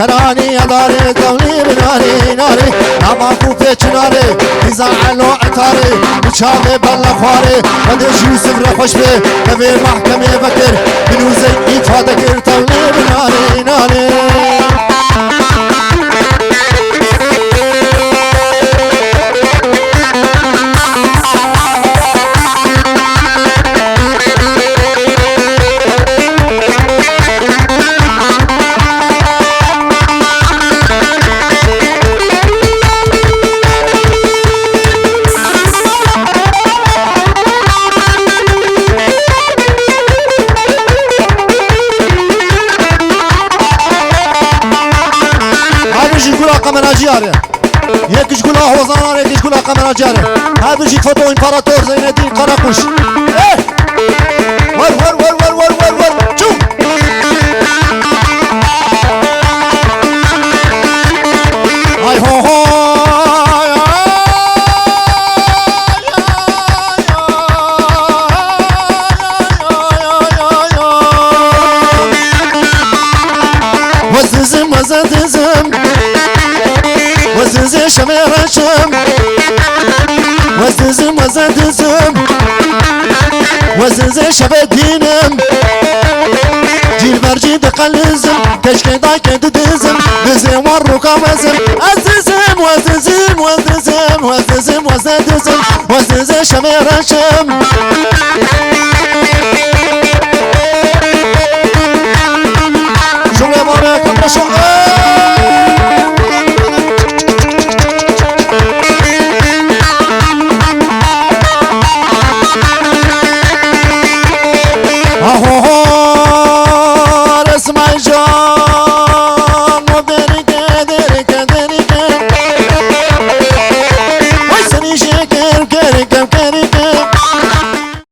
كراني يا داري دولي بناري ناري اما كوفي چناري نزان علو عطاري بشاغي بلا خواري ودش يوسف رخوش بي كبير محكمي بكر بنوزي إفادة كر دولي بناري ناري جاره یکیش گلا حوزان یکیش گلا قمر جاره هر بشی فوتو امپراتور زینالدین قراقوش ور ور ور ور ور ور ور چو ای هو هو وززم وزدزم وززم شميرشم وززم وزدزم وززم شبدينم جيل برجي بقلزم كشكي دايك ددزم دزم والركا وزم أززم وززم وززم وززم وزدزم وززم شميرشم